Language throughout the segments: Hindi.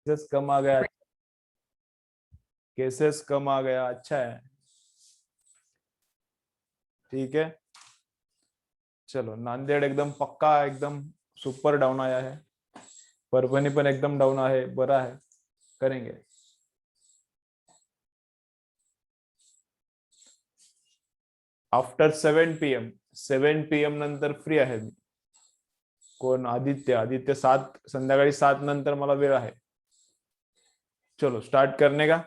केसेस कम आ गया, केसेस कम आ गया, अच्छा है, ठीक है। चलो, नांदेड एकदम पक्का, एकदम सुपर डाऊन आया है, परभणी पण एकदम डाऊन आहे, बरं आहे, करेंगे। आफ्टर 7 PM, 7 PM नंतर फ्री आहे मी। कोण? आदित्य, आदित्य 7, संध्याकाळी 7 नंतर मला वेळ आहे। चलो स्टार्ट करने का।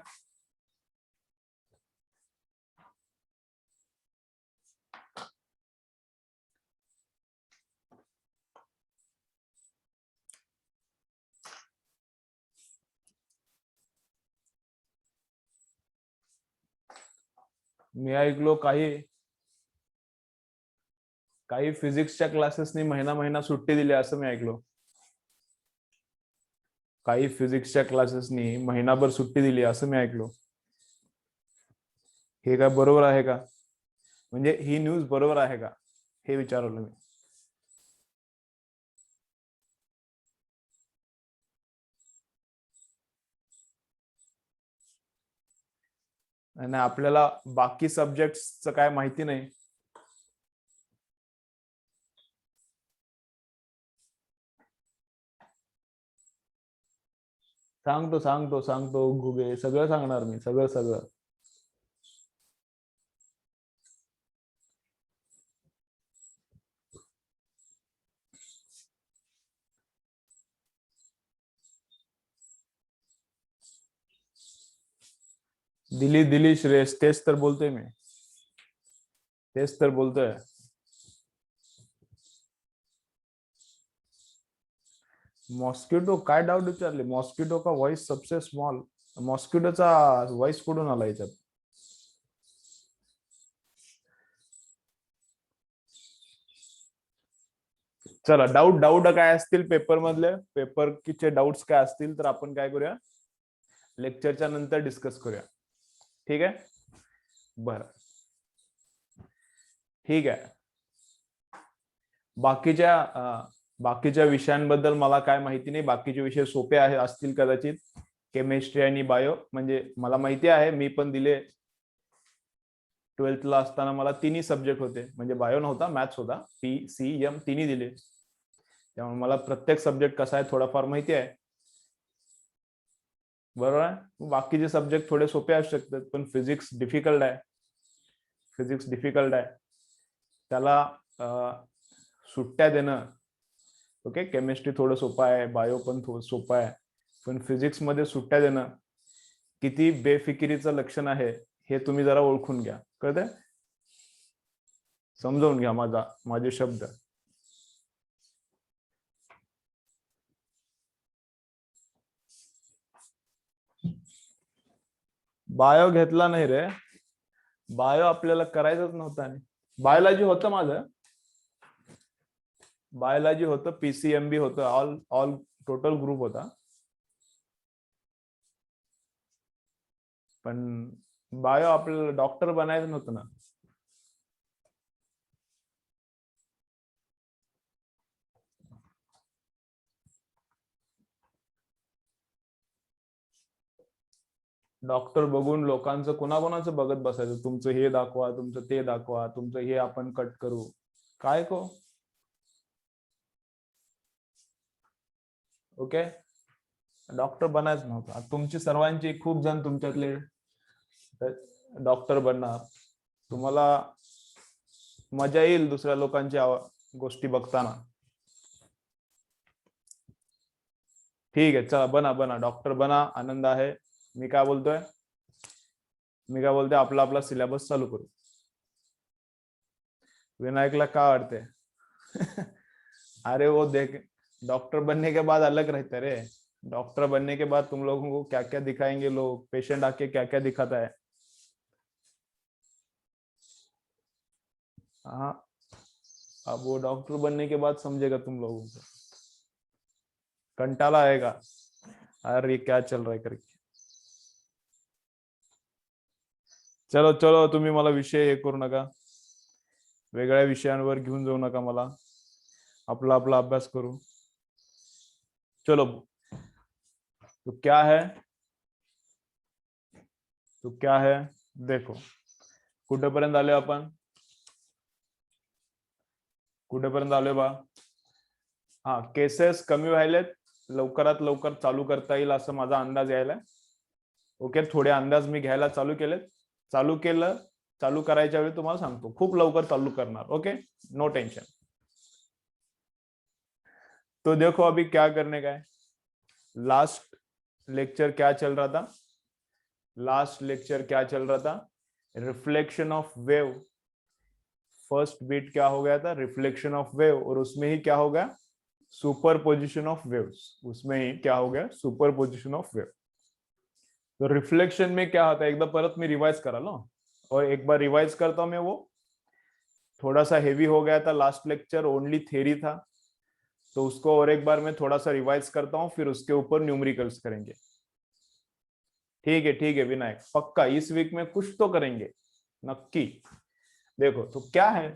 मी ऐकलो काही काही फिजिक्सच्या क्लासेसनी महिना महिना सुट्टी दिली असं मी ऐकलो। काही फिजिक्सच्या क्लासेसनी महिनाभर सुट्टी दिली असं मी ऐकलो। हे काय बरोबर आहे का? म्हणजे ही न्यूज बरोबर आहे का, हे विचारलं मी। आणि आपल्याला बाकी सब्जेक्ट्सचं काय माहिती नाही। सांगतो सांगतो सांगतो घुगे, सगळं सांगणार मी, सगळं सगळं। दिली दिली श्रेयस, तेच तर बोलतोय मी, तेच तर बोलतोय। मॉस्किटो काय डाऊट विचारले? मॉस्किटो का व्हॉइस सबसे स्मॉल, मॉस्किटोचा व्हॉइस कुठून आला याच्यात? चला, डाऊट डाऊट काय असतील पेपर मधले, पेपरचे डाऊट्स काय असतील तर आपण काय करूया, लेक्चरच्या नंतर डिस्कस करूया, ठीक आहे? बरं, ठीक आहे। बाकीच्या विषयांबद्दल मला काय माहिती नाही, बाकीचे विषय सोपे आहे असतील कदाचित, केमिस्ट्री आणि बायो, म्हणजे मला माहिती आहे, मी पण दिले 12th ला असताना, मला तिन्ही सब्जेक्ट होते, म्हणजे बायो नव्हता, मॅथ्स होता, PCM तिन्ही दिले, त्यामुळे मला प्रत्येक सब्जेक्ट कसा आहे थोडाफार माहिती आहे, बरोबर आहे? बाकीचे सब्जेक्ट थोडे सोपे असू शकतात, पण फिजिक्स डिफिकल्ट आहे, फिजिक्स डिफिकल्ट आहे, त्याला सुट्ट्या देणं, ओके, केमिस्ट्री थोडं सोपं आहे, बायो पण थोडं सोपं आहे, पण फिजिक्स मध्ये सुट्ट्या देणं किती बेफिकिरीचं लक्षण आहे, हे तुम्ही जरा ओळखून घ्या, कळतंय? समजावून घ्या माझे शब्द। बायो घेतला नाही रे, बायो आपल्याला करायचंच नव्हतं, आणि बायोलॉजी होतं माझं, बायोलॉजी होतं, PCMB होतं, ऑल टोटल ग्रुप होता, पण बायो आपल्याला डॉक्टर बनायचं नव्हतं ना। डॉक्टर बघून लोकांचं कोणाकोणाचं बघत बसायचं, तुमचं हे दाखवा, तुमचं ते दाखवा, तुमचं हे आपण कट करू, काय को, ओके? डॉक्टर बनायचं नव्हतं। तुमची सर्वांची खूप जण तुमच्यातले डॉक्टर बनणार, तुम्हाला मजा येईल दुसऱ्या लोकांच्या गोष्टी बघताना, ठीक आहे? चला, बना बना, डॉक्टर बना, आनंद आहे। मी काय बोलतोय, आपला आपला सिलेबस चालू करू। विनायकला काय वाटते? अरे वो देख, डॉक्टर बनने के बाद अलग रहता है रे, डॉक्टर बनने के बाद तुम लोगों को क्या क्या दिखाएंगे लोग, पेशेंट आके क्या क्या दिखाता है। हाँ, अब वो डॉक्टर बनने के बाद समझेगा तुम लोगों को, कंटाला आएगा, अरे क्या चल रहा है करके। चलो चलो, तुम्ही मला विषय हे करू नका, वेगळ्या विषयांवर घेऊन जाऊ नका मला, आपला आपला अभ्यास करू। चलो, तो क्या है, तो क्या है, देखो कुठेपर्यंत आलोय आपण, कुठेपर्यंत आलोय बा. हा, केसेस कमी व्हायलेत, लवकरात लवकर चालू करता येईल असं माझा अंदाज यायलाय. ओके, थोडे अंदाज मी घ्यायला चालू केलेत. चालू केलं, चालू करायच्या वेळी तुम्हाला सांगतो, खूप लवकर चालू करणार. Okay, no tension. तो देखो अभी क्या करने का है. लास्ट लेक्चर क्या चल रहा था, लास्ट लेक्चर क्या चल रहा था, reflection of wave. First beat क्या हो गया था, रिफ्लेक्शन ऑफ वेव, और उसमें ही क्या हो गया, सुपरपोजिशन ऑफ वेव्स. उसमें ही क्या हो गया, सुपरपोजिशन ऑफ वेव. तो रिफ्लेक्शन में क्या होता है, एकदा परत मी रिवाइज करा लो, और एक बार रिवाइज करता हूं मैं. वो थोड़ा सा हेवी हो गया था लास्ट लेक्चर, ओनली थ्योरी था, तो उसको और एक बार मैं थोड़ा सा रिवाइज करता हूं, फिर उसके ऊपर न्यूमेरिकल्स करेंगे. ठीक है विनायक, पक्का इस वीक में कुछ तो करेंगे नक्की. देखो तो क्या है,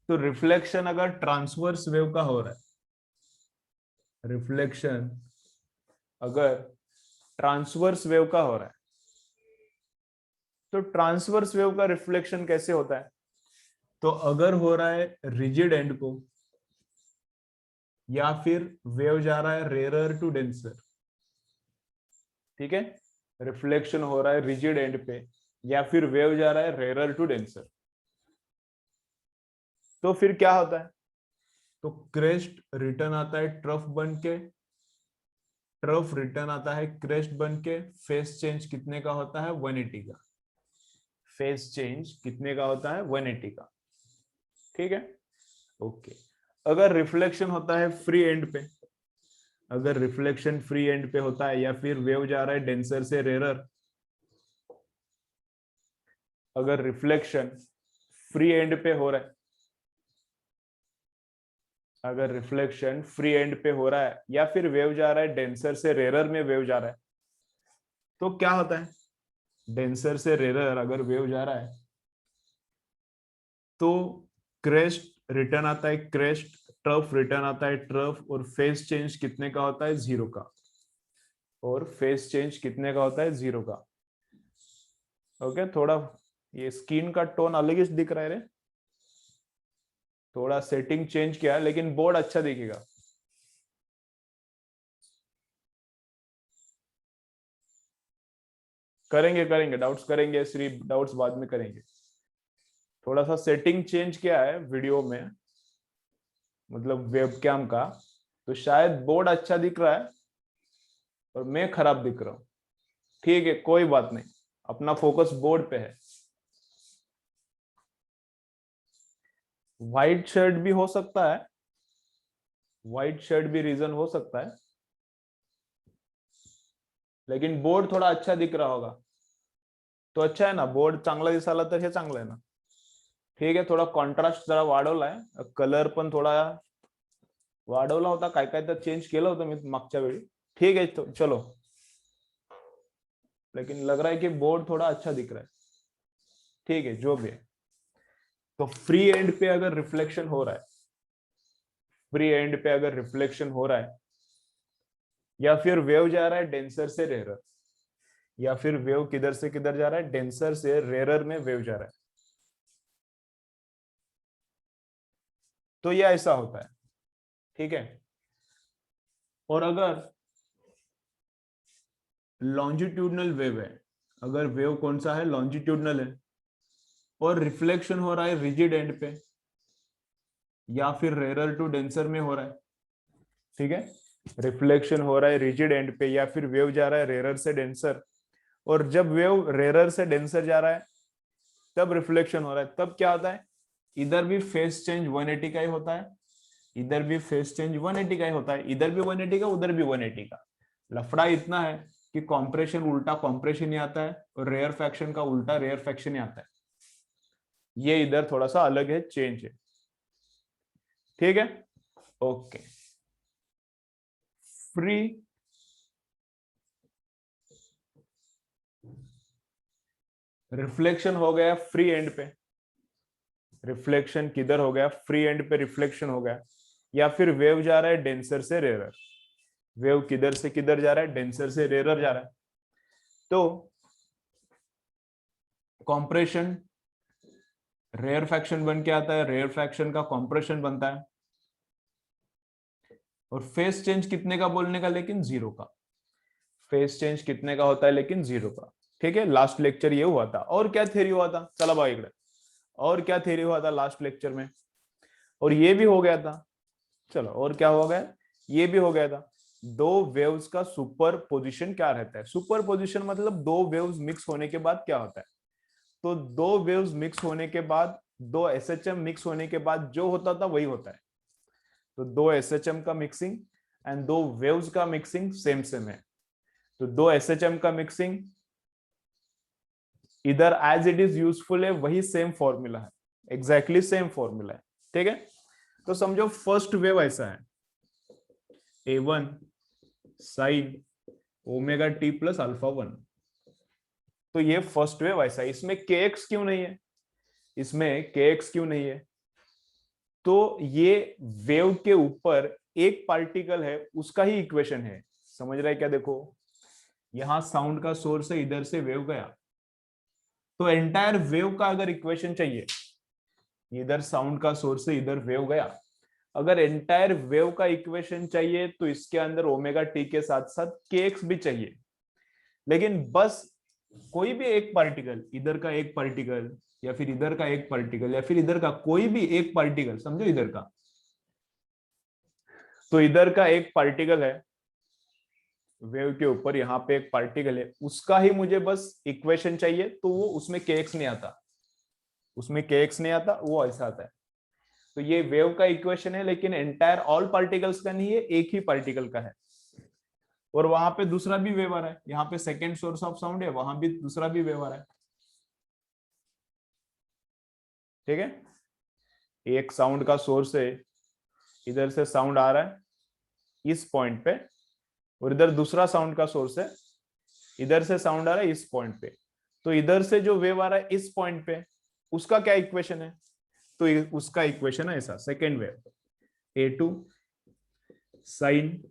तो रिफ्लेक्शन अगर ट्रांसवर्स वेव का हो रहा है, रिफ्लेक्शन अगर ट्रांसवर्स वेव का हो रहा है, तो ट्रांसवर्स वेव का रिफ्लेक्शन कैसे होता है, तो अगर हो रहा है रिजिड एंड को, या फिर वेव जा रहा है रेरर टू डेंसर. ठीक है, रिफ्लेक्शन हो रहा है रिजिड एंड पे, या फिर वेव जा रहा है रेरर टू डेंसर, तो फिर क्या होता है, तो क्रेस्ट रिटर्न आता है ट्रफ बन के, ट्रफ रिटर्न आता है क्रेस्ट बन के. फेस चेंज कितने का होता है, 180 का. फेस चेंज कितने का होता है, 180 का. ठीक है, ओके. अगर रिफ्लेक्शन होता है फ्री एंड पे, अगर रिफ्लेक्शन फ्री एंड पे होता है, या फिर वेव जा रहा है डेंसर से रेरर, अगर रिफ्लेक्शन फ्री एंड पे हो रहा है, अगर रिफ्लेक्शन फ्री एंड पे हो रहा है, या फिर वेव जा रहा है डेंसर से रेरर में वेव जा रहा है, तो क्या होता है, डेंसर से रेरर अगर वेव जा रहा है, तो क्रेस्ट रिटर्न आता है क्रेस्ट, ट्रफ रिटर्न आता है ट्रफ, और फेस चेंज कितने का होता है, 0 का. और फेस चेंज कितने का होता है, 0 का. ओके, थोड़ा ये स्किन का टोन अलग ही दिख रहा है रे, थोड़ा सेटिंग चेंज किया है, लेकिन बोर्ड अच्छा दिखेगा. करेंगे करेंगे डाउट्स करेंगे श्री, डाउट्स बाद में करेंगे. थोड़ा सा सेटिंग चेंज किया है वीडियो में, मतलब वेबकैम का, तो शायद बोर्ड अच्छा दिख रहा है और मैं खराब दिख रहा हूं. ठीक है, कोई बात नहीं, अपना फोकस बोर्ड पे है. व्हाइट शर्ट भी हो सकता है, व्हाइट शर्ट भी रीजन हो सकता है, लेकिन बोर्ड थोड़ा अच्छा दिख रहा होगा तो अच्छा है ना. बोर्ड चांगला दिसाला तर हे चांगलं आहे ना. ठीक आहे, थोडा कॉन्ट्रास्ट जरा वाढवलाय, कलर पण थोडा वाढवला होता, काय काय तर चेंज केलं होतं मी मागच्या वेळी. ठीक है, तो चलो, लेकिन लग रहा है कि बोर्ड थोड़ा अच्छा दिख रहा है. ठीक है, जो भी है. तो फ्री एंड पे अगर रिफ्लेक्शन हो रहा है, फ्री एंड पे अगर रिफ्लेक्शन हो रहा है, या फिर वेव जा रहा है डेंसर से रेरर, या फिर वेव किधर से किधर जा रहा है, डेंसर से रेरर में वेव जा रहा है, तो ये ऐसा होता है. ठीक है, और अगर लॉन्जिट्यूडनल वेव है, अगर वेव कौन सा है, लॉन्जिट्यूडनल है, और रिफ्लेक्शन हो रहा है रिजिड एंड पे, या फिर रेरर टू डेंसर में हो रहा है. ठीक है, रिफ्लेक्शन हो रहा है रिजिड एंड पे, या फिर वेव जा रहा है रेरर से डेंसर, और जब वेव रेरर से डेंसर जा रहा है तब रिफ्लेक्शन हो रहा है, तब क्या होता है, इधर भी फेस चेंज 180 का ही होता है, इधर भी फेस चेंज 180 का ही होता है, इधर भी 180 का, उधर भी 180 का. लफड़ा इतना है कि कॉम्प्रेशन उल्टा कॉम्प्रेशन ही आता है, और रेयर फैक्शन का उल्टा रेयर फैक्शन ही आता है. ये इधर थोड़ा सा अलग है, चेंज है. ठीक है, ओके. फ्री रिफ्लेक्शन हो गया फ्री एंड पे, रिफ्लेक्शन किधर हो गया, फ्री एंड पे रिफ्लेक्शन हो गया, या फिर वेव जा रहा है डेंसर से रेरर, वेव किधर से किधर जा रहा है, डेंसर से रेयर जा रहा है। तो कॉम्प्रेशन रेयर फ्रैक्शन बन के आता है, रेयर फ्रैक्शन का कॉम्प्रेशन बनता है। और फेस चेंज कितने का बोलने का, लेकिन 0 का। फेस चेंज कितने का होता है, लेकिन 0 का। ठीक है, लास्ट लेक्चर ये हुआ था। और क्या थ्योरी हुआ था, चलो भाई इकडे, और क्या थ्योरी हुआ था लास्ट लेक्चर में, और ये भी हो गया था। चलो और क्या हो गया, ये भी हो गया था। दो वेव्स का सुपर पोजिशन क्या रहता है, सुपर पोजिशन मतलब दो वेव्स मिक्स होने के बाद क्या होता है। तो दो वेव्स मिक्स होने के बाद, दो एसएचएम मिक्स होने के बाद जो होता था वही होता है। तो दो एसएचएम का मिक्सिंग एंड दो वेव्स का मिक्सिंग सेम सेम है। तो दो एसएचएम का मिक्सिंग इधर एज इट इज यूजफुल है, वही सेम फॉर्मूला है, एग्जैक्टली सेम फॉर्मूला है। ठीक है, तो समझो फर्स्ट वेव ऐसा है, A1 sine omega T plus alpha 1। तो ये फर्स्ट वेव ऐसा है। इसमें kx क्यों नहीं है, इसमें kx क्यों नहीं है, तो ये वेव के ऊपर एक पार्टिकल है, उसका ही इक्वेशन है। समझ रहे हैं क्या, देखो यहां साउंड का सोर्स है, इधर से वेव गया, तो एंटायर वेव का अगर इक्वेशन चाहिए, इधर साउंड का सोर्स है, इधर वेव गया, अगर एंटायर वेव का इक्वेशन चाहिए तो इसके अंदर ओमेगा टी के साथ साथ kx भी चाहिए। लेकिन बस कोई भी एक पार्टिकल, इधर का एक पार्टिकल या फिर इधर का एक पार्टिकल या फिर इधर का कोई भी एक पार्टिकल, समझो इधर का, तो इधर का एक पार्टिकल है वेव के ऊपर, यहाँ पे एक पार्टिकल है, उसका ही मुझे बस इक्वेशन चाहिए, तो वो उसमें kx नहीं आता, उसमें kx नहीं आता, वो ऐसा आता है। तो ये वेव का इक्वेशन है, लेकिन एंटायर ऑल पार्टिकल्स का नहीं है, एक ही पार्टिकल का है। और वहां पे दूसरा भी वेव आ रहा है, यहाँ पे सेकेंड सोर्स ऑफ साउंड है, वहां भी दूसरा भी वेव आ रहा है। ठीक है, एक साउंड का सोर्स है, इधर से साउंड आ रहा है इस पॉइंट पे, और इधर दूसरा साउंड का सोर्स है, इधर से साउंड आ रहा है इस पॉइंट पे। तो इधर से जो वेव आ रहा है इस पॉइंट पे, उसका क्या इक्वेशन है, तो उसका इक्वेशन है ऐसा, second wave A2 sine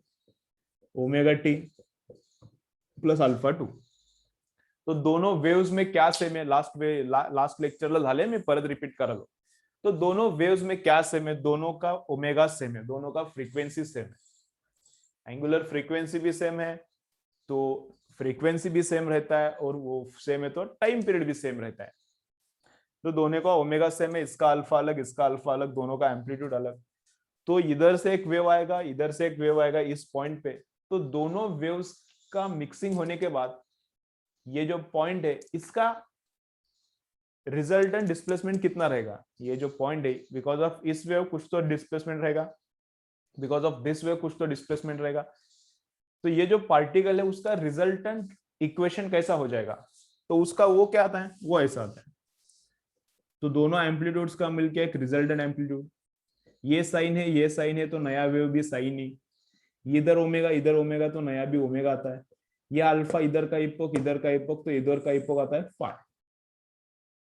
omega T plus alpha 2। तो दोनों वेव्स में क्या सेम है, लास्ट लेक्चरला झाले, मी परत रिपीट करालो। तो दोनों वेव्स में क्या सेम है, दोनों का ओमेगा सेम है, दोनों का फ्रीक्वेंसी सेम है, एंगुलर फ्रीक्वेंसी भी सेम है, तो फ्रीक्वेंसी भी सेम रहता है, और वो सेम है तो टाइम पीरियड भी सेम रहता है। तो दोनों का ओमेगा सेम है, इसका अल्फा अलग, इसका अल्फा अलग, दोनों का एम्पलीट्यूड अलग। तो इधर से एक वेव आएगा, इधर से एक वेव आएगा इस पॉइंट पे, तो दोनों वेव्स का मिक्सिंग होने के बाद ये जो पॉइंट है इसका रिजल्टेंट डिस्प्लेसमेंट कितना रहेगा, ये जो पॉइंट है, बिकॉज ऑफ इस वेव कुछ तो डिस्प्लेसमेंट रहेगा, बिकॉज ऑफ दिस वेव कुछ तो डिस्प्लेसमेंट रहेगा। तो ये जो पार्टिकल है उसका रिजल्टेंट इक्वेशन कैसा हो जाएगा, तो उसका वो क्या आता है, वो ऐसा आता है। तो दोनों एम्पलीट्यूड्स का मिलकर एक रिजल्टेंट एम्पलीट्यूड, ये साइन है ये साइन है, तो नया वेव भी साइन ही, इधर ओमेगा तो नया भी ओमेगा आता है। ये अल्फा, इधर का इपोक, इधर का इपोक, तो इधर का इपोक आता है फाई,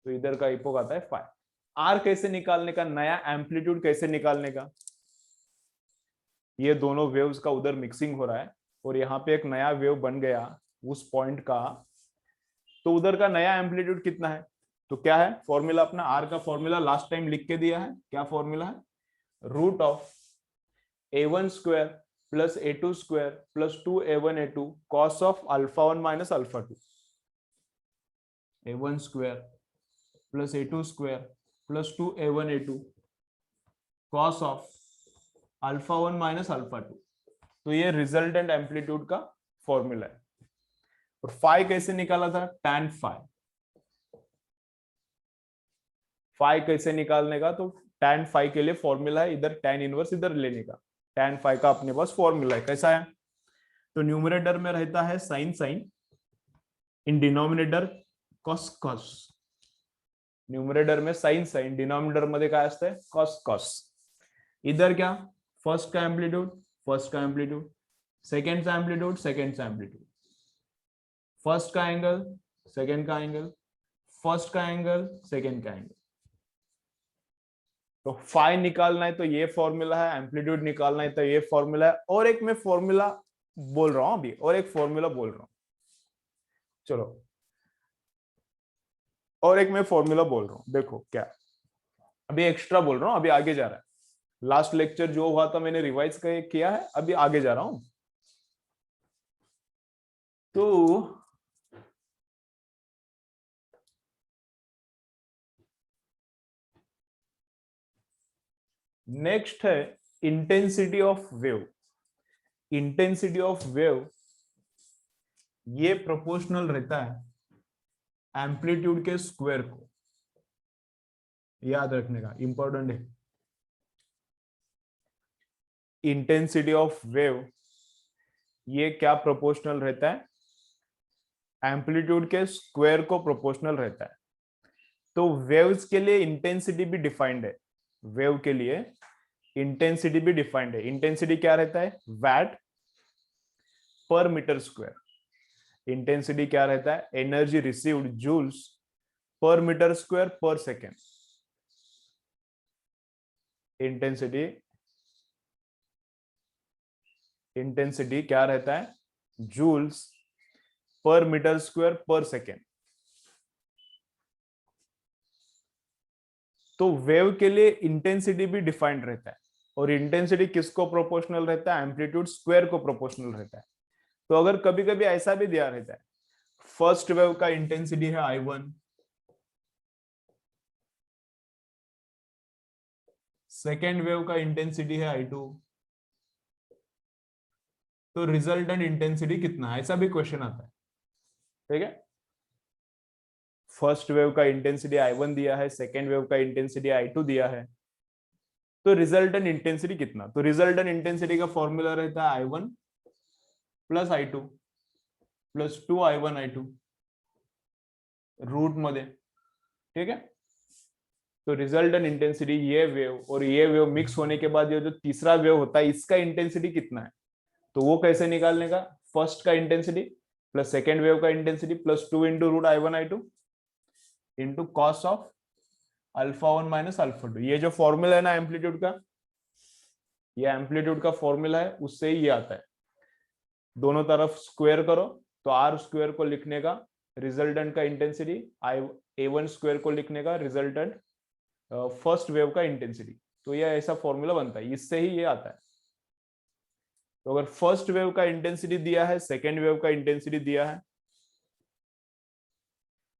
तो इधर का इपोक आता है फाई। आर कैसे निकालने का, नया एम्पलीट्यूड कैसे निकालने का, ये दोनों वेव्स का उधर मिक्सिंग हो रहा है और यहाँ पे एक नया वेव बन गया उस पॉइंट का, तो उधर का नया एम्पलीट्यूड कितना है, तो क्या है फॉर्मूला अपना, आर का फॉर्मूला लास्ट टाइम लिख के दिया है, क्या फॉर्मूला है, root of A1 square plus A2 square plus 2A1 A2 cos of alpha 1 minus alpha 2, A1 square plus A2 square plus 2A1 A2 cos of alpha 1 minus alpha 2। तो ये रिजल्टेंट एम्पलीट्यूड का फॉर्मूला है। और फाई कैसे निकाला था, tan फाई, फाई कैसे निकालने का, तो tan फाई के लिए फॉर्मूला है, इधर tan इनवर्स इधर लेने का, tan फाई का अपने पास फॉर्मूला है, कैसा है, तो न्यूमरेटर में रहता है sine sine, in denominator cos cos, numerator में साइन साइन, डिनोमिनेटर मध्ये काय असतंय कॉस कॉस। इधर क्या, फर्स्ट का एम्पलीट्यूड, फर्स्ट का एम्पलीट्यूड, सेकेंड का एम्पलीट्यूड, सेकेंड का एम्पलीट्यूड, फर्स्ट का एंगल, सेकेंड का एंगल, फर्स्ट का एंगल, सेकेंड का एंगल। तो फाई निकालना है तो ये फॉर्मूला है, एम्पलीट्यूड निकालना है तो ये फॉर्मूला है, और एक मैं फॉर्मूला बोल रहा हूं अभी, और एक फॉर्मूला बोल रहा हूं। चलो, और एक मैं फॉर्मूला बोल रहा हूं, देखो क्या, अभी एक्स्ट्रा बोल रहा हूं, अभी आगे जा रहा है। लास्ट लेक्चर जो हुआ था मैंने रिवाइज किया है, अभी आगे जा रहा हूं। तो नेक्स्ट है intensity of wave. Intensity of wave ये प्रोपोर्शनल रहता है एम्पलीट्यूड के स्क्वायर को, याद रखने का इंपॉर्टेंट है। इंटेंसिटी ऑफ वेव ये क्या प्रोपोर्शनल रहता है, एम्पलीट्यूड के स्क्वायर को प्रोपोर्शनल रहता है। तो वेव्स के लिए इंटेंसिटी भी डिफाइंड है, वेव के लिए इंटेंसिटी भी डिफाइंड है। इंटेंसिटी क्या रहता है, वैट पर मीटर स्क्वायर। इंटेंसिटी क्या रहता है, energy received joules per metre square per second. Intensity intensity क्या रहता है, joules per metre square per second. तो वेव के लिए इंटेंसिटी भी डिफाइंड रहता है, और इंटेंसिटी किसको प्रोपोर्शनल रहता है, एम्पलीट्यूड स्क्वायर को प्रोपोर्शनल रहता है। तो अगर कभी कभी ऐसा भी दिया रहता है, फर्स्ट वेव का इंटेंसिटी है I1, सेकेंड वेव का इंटेंसिटी है I2, तो रिजल्टेंट इंटेंसिटी कितना है, ऐसा भी क्वेश्चन आता है। ठीक है, फर्स्ट वेव का इंटेंसिटी I1 दिया है, सेकेंड वेव का इंटेंसिटी I2 दिया है, तो रिजल्टेंट इंटेंसिटी कितना। तो रिजल्टेंट इंटेंसिटी का फॉर्मूला रहता है I1 plus I2 plus 2I1I2 root मध्ये। ठीक है, तो रिजल्टेंट इंटेंसिटी ये वेव और ये वेव मिक्स होने के बाद ये जो तीसरा वेव होता है इसका इंटेंसिटी कितना है, तो वो कैसे निकालने का, फर्स्ट का इंटेंसिटी प्लस सेकेंड वेव का intensity plus 2 into root I1I2 into cos of alpha 1 minus alpha 2। ये जो फॉर्मूला है ना एम्पलीट्यूड का, ये एम्पलीट्यूड का फॉर्मूला है, उससे ही ये आता है। दोनों तरफ स्क्वायर करो, तो आर स्क्वायर को लिखने का रिजल्टेंट का इंटेंसिटी, A1 स्क्वायर को लिखने का रिजल्टेंट फर्स्ट वेव का इंटेंसिटी। तो ये ऐसा फॉर्मूला बनता है, इससे ही ये आता है। तो अगर फर्स्ट वेव का इंटेंसिटी दिया है, सेकेंड वेव का इंटेंसिटी दिया है,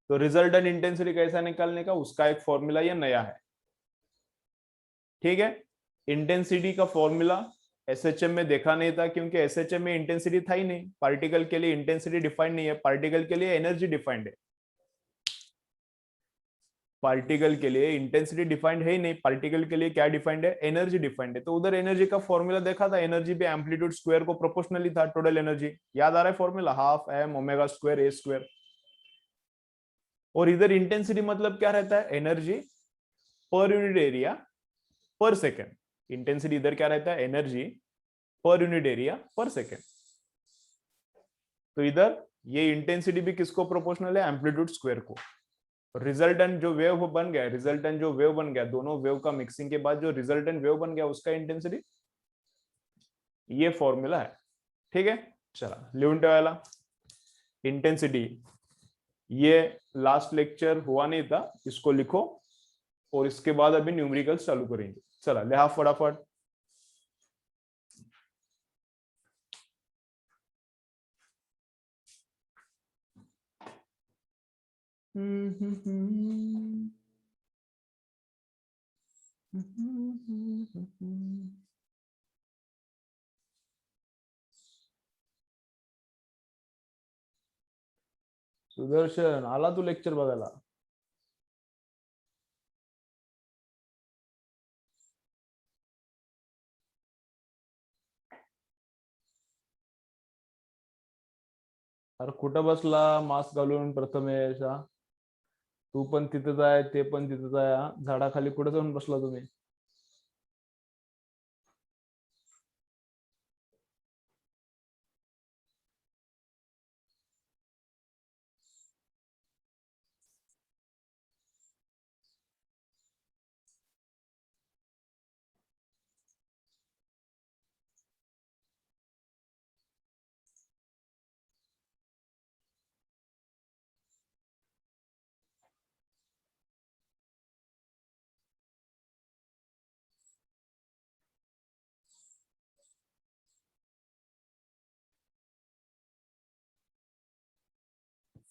तो रिजल्टेंट इंटेंसिटी कैसा निकालने का, उसका एक फॉर्मूला ये नया है। ठीक है, इंटेंसिटी का फॉर्मूला एसएचएम में देखा नहीं था, क्योंकि एसएचएम में इंटेंसिटी था ही नहीं। पार्टिकल के लिए इंटेंसिटी डिफाइंड नहीं है, पार्टिकल के लिए एनर्जी डिफाइंड है। पार्टिकल के लिए इंटेंसिटी डिफाइंड है ही नहीं, पार्टिकल के लिए क्या डिफाइंड है, एनर्जी डिफाइंड है। तो उधर एनर्जी का फॉर्मूला देखा था, एनर्जी भी एम्पलीट्यूड स्क्वायर को प्रोपोर्शनली था, टोटल एनर्जी याद आ रहा है formula, half M omega square A square. और इधर इंटेंसिटी मतलब क्या रहता है, energy per unit area per second. Intensity इधर क्या रहता है, energy per unit area per second. तो इधर ये इंटेंसिटी भी किसको प्रोपोर्शनल है, एम्पलीट्यूड स्क्वायर को। रिजल्टेंट जो वेव बन गया, रिजल्टेंट जो वेव बन गया, दोनों वेव का मिक्सिंग के बाद जो रिजल्टेंट वेव बन गया उसका इंटेंसिटी, ये फॉर्मूला है। ठीक है, चला लिहून ठेवायला इंटेंसिटी, ये लास्ट लेक्चर हुआ नहीं था, इसको लिखो, और इसके बाद अभी न्यूमेरिकल्स चालू करेंगे। चला लिहा फटाफट। सुदर्शन आला तू लेक्चर बघायला? अरे कुठं बसला मास्क घालून प्रथमेश? हा? तू पण तिथेच आहे, ते पण तिथेच आहे, हा? झाडाखाली कुठे जाऊन बसला तुम्ही?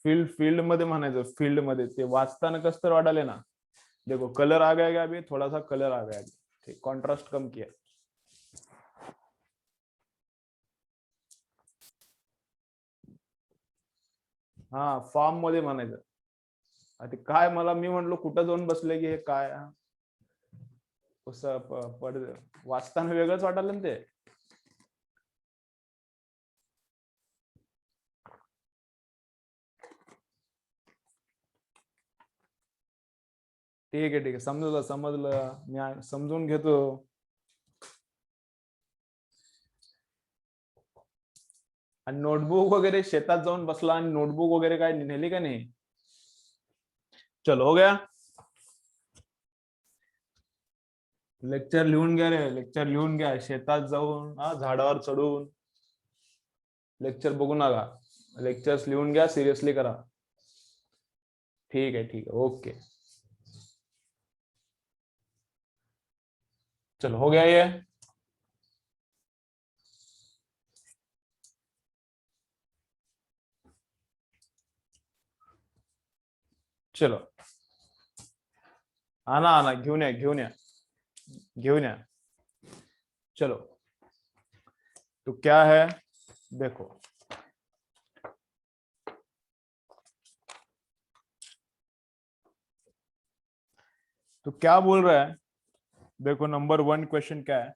फील्ड मध्ये म्हणायचं, फील्ड मध्ये ते वाचताना कसं तर वाटाले ना. देखो कलर आ गया क्या अभी, थोड़ा सा कलर आ गया अभी, ठीक, कॉन्ट्रास्ट कम किया. हा फॉर्म मध्ये म्हणायचं. आता काय मला, मी म्हटलो कुठं जाऊन बसले की हे काय वाचताना वेगळंच वाटायला ना ते. ठीक आहे ठीक आहे, समजलं समजलं, मी समजून घेतो. आणि नोटबुक वगैरे शेतात जाऊन बसला आणि नोटबुक वगैरे काय नेली का नाही. चलो हो गया. लेक्चर लिहून घ्या रे, लेक्चर लिहून घ्या. शेतात जाऊन झाडावर चढून लेक्चर बघू नका. लेक्चर्स लिहून घ्या, सिरियसली करा. ठीक आहे ठीक आहे, ओके. चलो हो गया ये. चलो आना आना, घेऊन या घेऊन या घेऊन या. चलो तो क्या है देखो, तो क्या बोल रहा है. देखो नंबर 1 क्वेश्चन क्या है.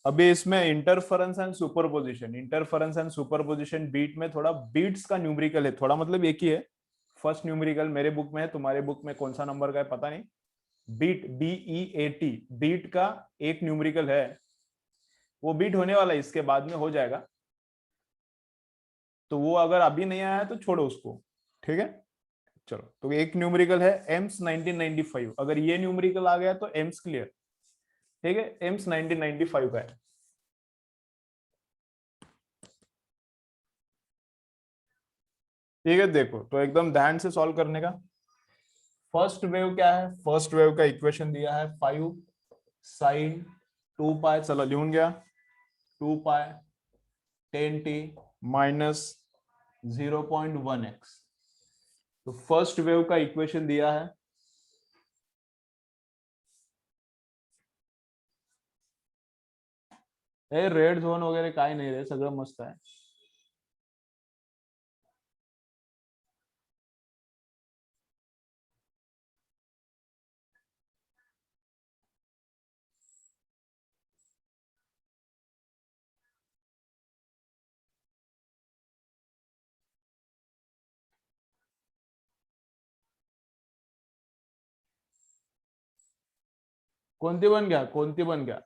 अभी इसमें interference and superposition, interference and superposition beat में थोड़ा बीट्स का न्यूमेरिकल है, थोड़ा मतलब एक ही है. फर्स्ट न्यूमेरिकल मेरे बुक में है, तुम्हारे बुक में कौन सा नंबर का है पता नहीं. बीट BEAT, बीट का एक न्यूमेरिकल है, वो बीट होने वाला है, इसके बाद में हो जाएगा. तो वो अगर अभी नहीं आया है तो छोड़ो उसको, ठीक है. चलो तो एक न्यूमेरिकल है एम्स 1995, अगर ये न्यूमेरिकल आ गया तो एम्स क्लियर. ठीक है, एम्स 1995 का है. ठीक है, देखो तो एकदम ध्यान से सॉल्व करने का. फर्स्ट वेव क्या है, फर्स्ट वेव का इक्वेशन दिया है 5 साइन 2 पाई, चलो लिहून गया. 2 पाई 10t माइनस 0.1x. तो फर्स्ट वेव का इक्वेशन दिया है. ए रेड झोन वगैरे काय नाही रे, सगळं मस्त आहे. कोणती पण घ्या, कोणती पण घ्या.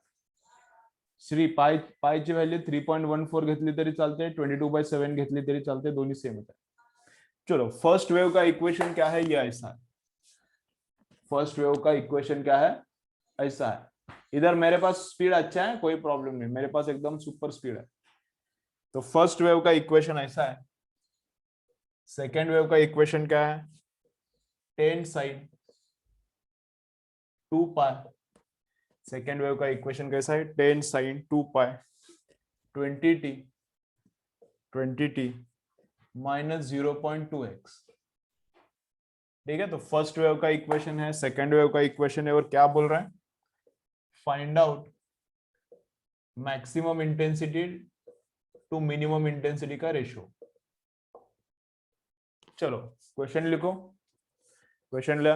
श्री पायची व्हॅल्यू 3.14 घेतली तरी चालते, 22/7 घेतली तरी चालते, दोन्ही सेम होते. चलो फर्स्ट वेव का इक्वेशन क्या है, ये ऐसा है. फर्स्ट वेव का इक्वेशन क्या है, ऐसा है. इधर मेरे पास स्पीड अच्छा है, कोई प्रॉब्लम नहीं, मेरे पास एकदम सुपर स्पीड है. तो फर्स्ट वेव का इक्वेशन ऐसा है. सेकेंड वेव का इक्वेशन क्या है, 10 साइन 2 पाई. सेकेंड वेव का इक्वेशन कैसा है, 10 साइन 2 पाई 20t माइनस 0.2x. ठीक है, तो फर्स्ट वेव का इक्वेशन है, सेकेंड वेव का इक्वेशन है, और क्या बोल रहा है, find out maximum intensity to minimum intensity का रेशियो. चलो क्वेश्चन लिखो, क्वेश्चन लिया.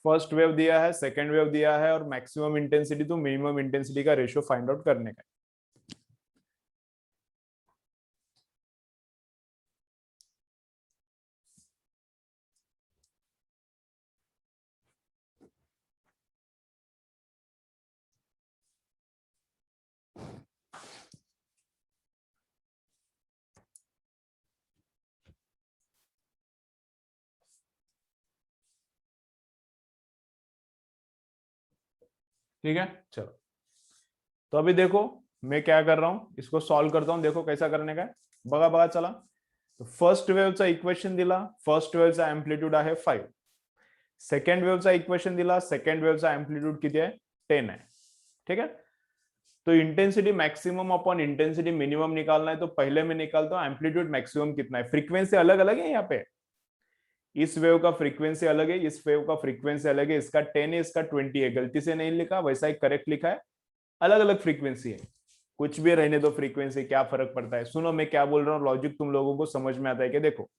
फर्स्ट वेव दिया है, सेकेंड वेव दिया है, और maximum intensity to minimum intensity का रेशियो फाइंड आउट करने का. ठीक है, चलो तो अभी देखो मैं क्या कर रहा हूं, इसको सॉल्व करता हूं. देखो कैसा करने का है, बघा बघा चला. तो फर्स्ट वेवचा इक्वेशन दिला, फर्स्ट वेवचा एम्प्लिट्यूड आहे 5. सेकंड वेवचा इक्वेशन दिला, सेकंड वेवचा एम्प्लिट्यूड किती आहे, 10 आहे. ठीक आहे. तो intensity maximum upon intensity minimum निकालना है, तो पहले में निकालता हूं एम्पलीट्यूड मैक्सिमम कितना है। फ्रीक्वेंसी अलग अलग है यहाँ पे, इस वेव का फ्रीक्वेंसी अलग है, इस वेव का फ्रीक्वेंसी अलग है, इसका 10 है, इसका 20 है, गलती से नहीं लिखा, वैसा ही करेक्ट लिखा है, अलग अलग फ्रीक्वेंसी है। कुछ भी रहने दो फ्रीक्वेंसी, क्या फर्क पड़ता है। सुनो मैं क्या बोल रहा हूँ, लॉजिक तुम लोगों को समझ में आता है कि देखो,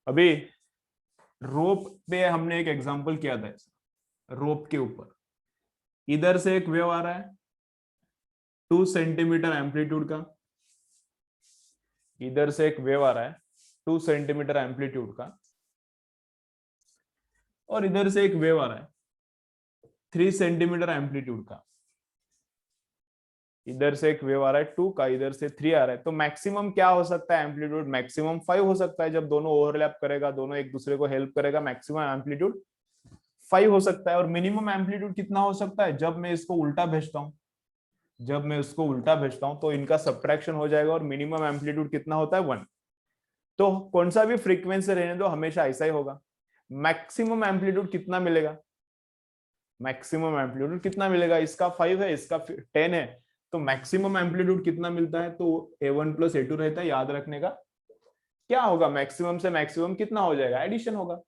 अभी रोप पे हमने एक एग्जांपल किया था, रोप के ऊपर इधर से एक वेव आ रहा है 2 सेंटीमीटर एम्पलीट्यूड का, इधर से एक वेव आ रहा है 2 सेंटीमीटर एम्पलीट्यूड का, और इधर से एक वेव आ रहा है 3 सेंटीमीटर एम्पलीट्यूड का। इधर से एक वेव आ रहा है 2 का, इधर से 3 आ रहा है। तो मैक्सिमम क्या हो सकता है एम्पलीट्यूड, मैक्सिमम 5 हो सकता है, जब दोनों ओवरलैप करेगा, दोनों एक दूसरे को हेल्प करेगा, मैक्सिमम एम्पलीट्यूड 5 हो सकता है। और मिनिमम एम्पलीट्यूड कितना हो सकता है, जब मैं इसको उल्टा भेजता हूं, जब मैं इसको उल्टा भेजता हूं तो इनका सब्ट्रैक्शन हो जाएगा, और मिनिमम एम्पलीट्यूड कितना होता है 1। तो कौन सा भी फ्रीक्वेंसी रहने दो, हमेशा ऐसा ही होगा। मैक्सिमम एम्पलीट्यूड कितना मिलेगा, मैक्सिमम एम्पलीट्यूड कितना मिलेगा, इसका 5 है, इसका 10 है, तो मैक्सिमम एम्पलीट्यूड कितना मिलता है, तो A1 प्लस A2 रहता है। याद रखने का क्या होगा, मैक्सिमम से मैक्सिमम कितना हो जाएगा, एडिशन होगा।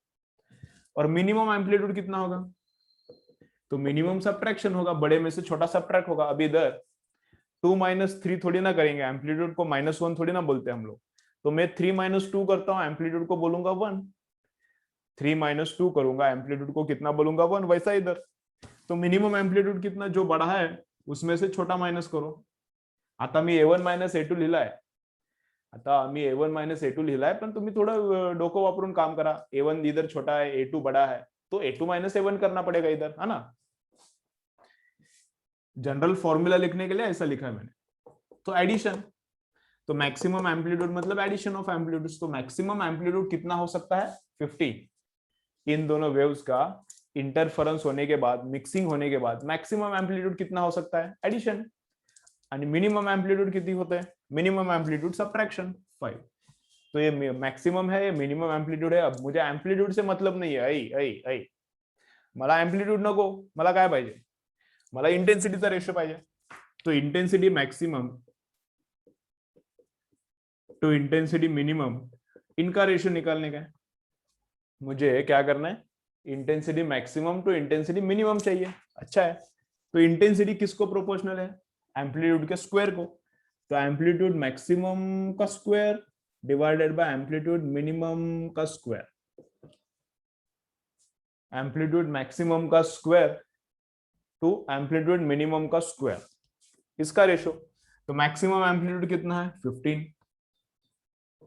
और मिनिमम एम्पलीट्यूड कितना होगा, तो मिनिमम सब्ट्रैक्शन होगा, बड़े में से छोटा सब्ट्रैक्ट होगा। अभी इधर 2 माइनस 3 थोड़ी ना करेंगे, एम्पलीट्यूड को -1 थोड़ी ना बोलते हम लोग। तो मैं 3 माइनस 2 करता हूँ, एम्पलीट्यूड को बोलूंगा 1। 3 माइनस 2 करूंगा, एम्पलीट्यूड को कितना बोलूंगा 1। वैसा इधर, तो मिनिमम एम्पलीट्यूड कितना, जो बड़ा है उसमें से छोटा माइनस करो। आता मी A1 मायनस A2 लिहिलाय, आता मी A1 मायनस A2 लिहिलाय, पण तुम्ही थोडं डोकं वापरून काम करा। A1 इधर छोटा है, A2 बड़ा है, तो A2 माइनस A1 करना पड़ेगा इधर, है ना। जनरल फॉर्मूला लिखने के लिए ऐसा लिखा है मैंने। तो एडिशन, तो मैक्सिमम एम्पलीट्यूड मतलब एडिशन ऑफ एम्पलीट्यूड। तो मैक्सिमम एम्पलीट्यूड कितना हो सकता है 50। इन दोनों वेव्स का इंटरफेरेंस होने के बाद, मिक्सिंग होने के बाद मैक्सिमम एम्पलीट्यूड कितना हो सकता है, एडिशन। आणि मिनिमम एम्पलीट्यूड किती होते हैं, मिनिमम एम्पलीट्यूड सब्ट्रैक्शन 5। तो ये मैक्सिमम है, ये मिनिमम एम्पलीट्यूड है। अब मुझे एम्पलीट्यूड से मतलब नाही आहे, ऐ मला एम्पलीट्यूड नको, मला काय पाहिजे, मला इंटेन्सिटीचा रेशो पाहिजे। तो intensity maximum to intensity minimum, इनका रेशियो निकालने का है। मुझे क्या करना है, intensity maximum to intensity minimum चाहिए। अच्छा है, तो इंटेंसिटी किसको प्रोपोर्शनल है, एम्पलीट्यूड के स्क्वायर को। तो एम्पलीट्यूड मैक्सिमम का square divided by amplitude minimum का स्क्वायर, एम्पलीट्यूड मैक्सिमम का स्क्वायर टू एम्पलीट्यूड मिनिमम का स्क्वायर, इसका रेशो। तो मैक्सिमम एम्पलीट्यूड कितना है 15,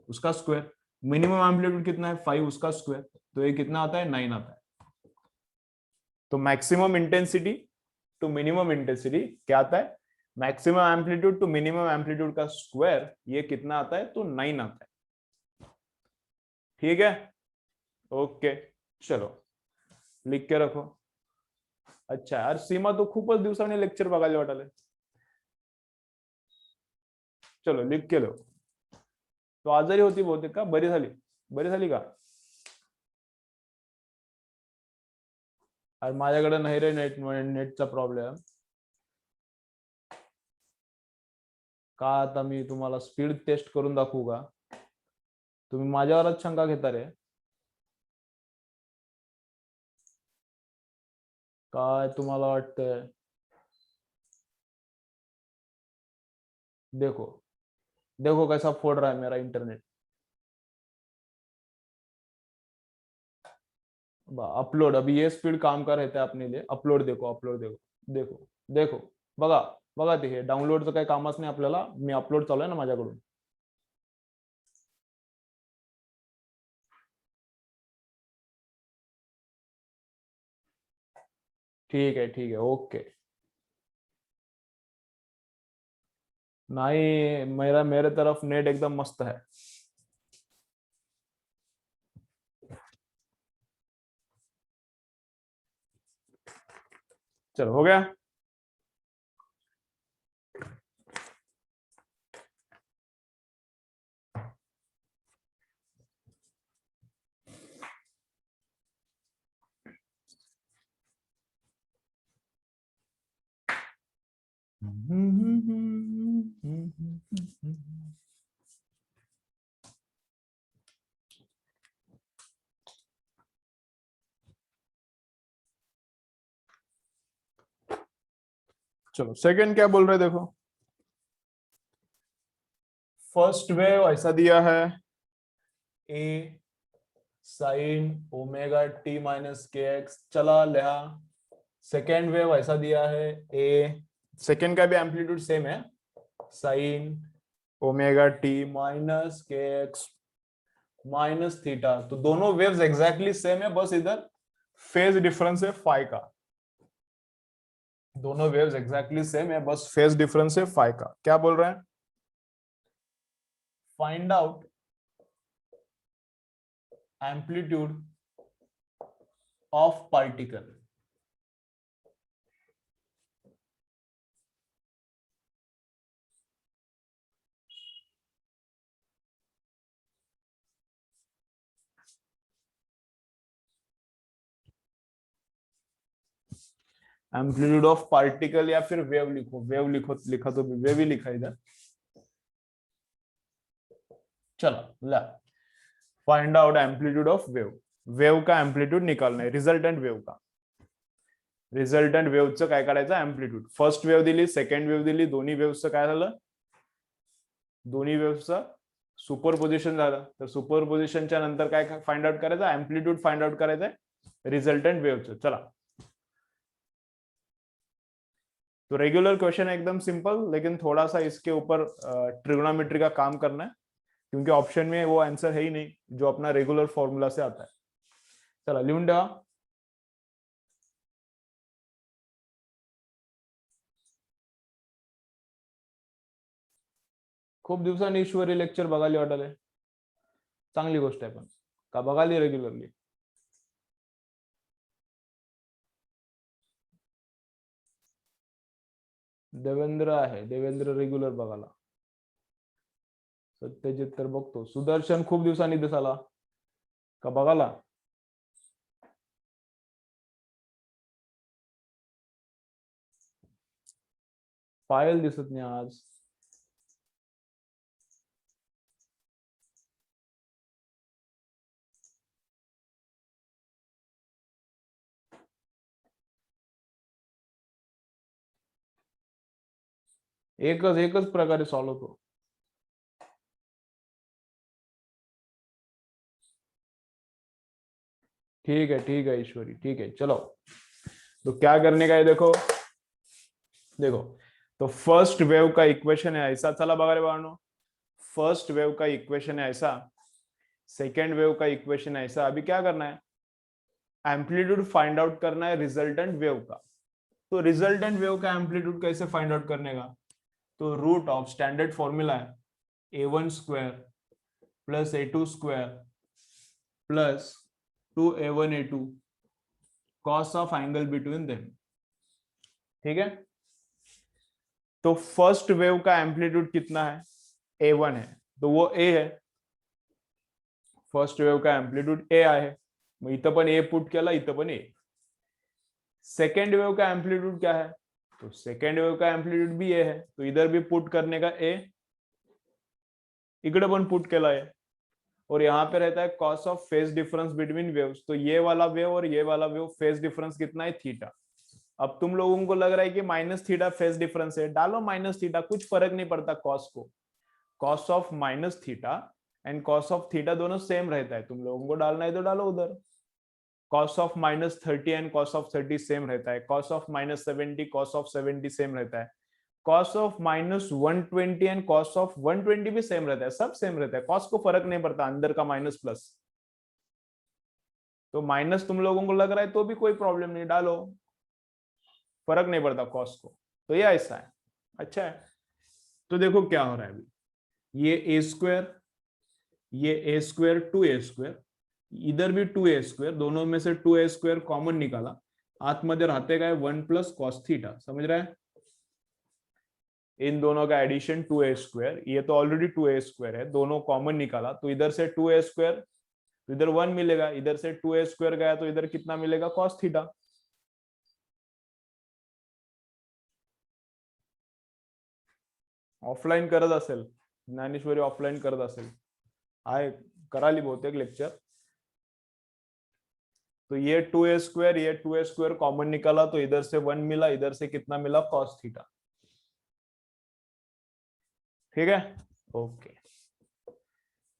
उसका स्क्वायर। मिनिमम एम्पलीट्यूड कितना है 5, उसका स्क्वायर। तो ये कितना आता है 9 आता है। तो maximum intensity to minimum intensity क्या आता है, maximum amplitude to minimum amplitude का स्क्वायर, ये कितना आता है, तो 9 आता है। ठीक है, ओके, चलो लिख के रखो। अच्छा यार, सीमा तो खूपच दिवसांनी लेक्चर बघायला वाटाले। चलो लिख के लो। तो आजारी होती बहुतेक का, बरी झाली, बरी झाली का? अरे माझ्याकडे नाही रे नेट, नेटचा प्रॉब्लेम का। आता मी तुम्हाला स्पीड टेस्ट करून दाखवू का, तुम्ही माझ्यावरच शंका घेता रे। काय तुम्हाला वाटतंय, देखो देखो कैसा फोड़ रहा है मेरा इंटरनेट। अपलोड, अभी ये स्पीड काम का रहता है अपने लिए। अपलोड देखो, अपलोड देखो, देखो देखो, बघा बघा, ते हे डाउनलोडचं काही कामच नाही आपल्याला। मी अपलोड चालू आहे ना माझ्याकडून। ठीक है ओके। नहीं, मेरा मेरे तरफ नेट एकदम मस्त है। चलो हो गया। चलो सेकंड क्या बोल रहे देखो। फर्स्ट वेव ऐसा दिया है ए साइन ओमेगा टी माइनस के एक्स, चला लिया। सेकेंड वेव ऐसा दिया है ए, सेकेंड का भी एम्पलीट्यूड सेम है, साइन ओमेगा टी माइनस के एक्स माइनस थीटा। तो दोनों वेव्स एग्जैक्टली सेम है, बस इधर फेज डिफरेंस है फाई का। दोनों वेव्स एग्जैक्टली सेम है, बस फेज डिफरेंस है फाई का। क्या बोल रहे हैं, find out amplitude of particle. Amplitude of particle या फिर वेव लिखो, वेव लिखो, लिखा तो वेव ही लिखा इधर। चलो ला, find out amplitude of wave. Wave का एम्पलीट्यूड निकालना है, रिजल्टंट वेव का। रिझल्टंट वेव्हचं काय करायचं, एम्पलीट्यूड। फर्स्ट वेव दिली, सेकंड वेव दिली, दोन्ही वेव्हचं काय झालं, दोन्ही वेव्हचं सुपरपोजिशन झालं। तर सुपरपोजिशनच्या नंतर काय फाइंड आउट करायचं, एम्पलीट्यूड फाइंड आउट करायचंय रिझल्टंट वेव्हचं। चला, तो रेगुलर क्वेश्चन है, एकदम सिंपल, लेकिन थोड़ा सा इसके ऊपर ट्रिग्नोमेट्री का काम करना है, क्योंकि ऑप्शन में वो आंसर है ही नहीं जो अपना रेगुलर फॉर्मूला से आता है। चला लिहून ठेवा। खूप दिवसांनी ईश्वरी लेक्चर बघायला वाटाले, चांगली गोष्ट आहे, पण का बघाली रेग्युलरली? देवेंद्र आहे, देवेंद्र रेग्युलर बघायला। सत्यजित तर बघतो, सुदर्शन खूप दिवसांनी दिसाला का बघाला? पायल दिसत नाही आज। एकच एकच प्रकारे सॉल्व होतो। ठीक है ईश्वरी, ठीक है। चलो, तो क्या करने का है देखो, देखो तो फर्स्ट वेव का इक्वेशन है ऐसा, चला बघा रे बाळांनो। फर्स्ट वेव का इक्वेशन है ऐसा, सेकेंड वेव का इक्वेशन है ऐसा। अभी क्या करना है, एम्पलीट्यूड फाइंड आउट करना है रिजल्टेंट वेव का। तो रिजल्टेंट वेव का एम्पलीट्यूड कैसे फाइंड आउट करने का, तो रूट ऑफ स्टैंडर्ड फॉर्मूला है a1 square plus a2 square plus 2a1 a2 cos of angle between them. ठीक है, तो फर्स्ट वेव का एम्पलीट्यूड कितना है, a1 है, तो वो a है। फर्स्ट वेव का एम्पलीट्यूड a आहे, मग इथं पण a पुट केला, इथं पण a। सेकेंड वेव का एम्पलीट्यूड क्या है, तो सेकेंड वेव का एम्पलीट्यूड भी a है, तो इधर भी पुट करने का a, इकडे पण पुट केला है, और यहाँ पे रहता है cos of phase difference between waves. तो ये वाला वेव और ये वाला वेव फेज डिफरेंस कितना है, थीटा। अब तुम लोगों को लग रहा है कि माइनस थीटा फेज डिफरेंस है, डालो माइनस थीटा, कुछ फर्क नहीं पड़ता कॉस को। Cos of minus theta and cos of theta दोनों सेम रहता है, तुम लोगों को डालना है तो डालो उधर। Cos of -30 and cos of 30 same रहता है, cos of -70 cos of 70 same रहता है, cos of -120 and cos of 120 भी सेम रहता है, सब सेम रहता है, कॉस को फर्क नहीं पड़ता, अंदर का माइनस प्लस। तो माइनस तुम लोगों को लग रहा है तो भी कोई प्रॉब्लम नहीं, डालो, फर्क नहीं पड़ता कॉस को। तो ये ऐसा है, अच्छा है। तो देखो क्या हो रहा है अभी, ये ए स्क्वायर, ये ए स्क्वायर 2a स्क्वायर, इधर भी 2a स्क्वायर, दोनों में से 2a स्क्वायर कॉमन निकाला, आतमध्ये राहते काय 1 प्लस कॉस थीटा, समझ रहा है? इन दोनों का एडिशन 2a स्क्वायर, ये तो ऑलरेडी 2a स्क्वायर है, दोनों कॉमन निकाला, तो इधर से 2a स्क्वायर, तो इधर 1 मिलेगा, इधर से 2a स्क्वायर गया तो इधर कितना मिलेगा, कॉस थीटा। ऑफलाइन करत असेल ज्ञानेश्वरी, ऑफलाइन करत असेल, आहे कराली बहुतेक लेक्चर। तो ये 2a² ये 2a² कॉमन निकाला तो इधर से 1 मिला, इधर से कितना मिला cos थीटा। ठीक है, ओके।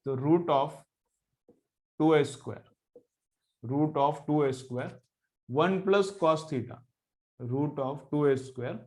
तो root of 2a², root of 2a², 1 plus cos theta, root of 2a²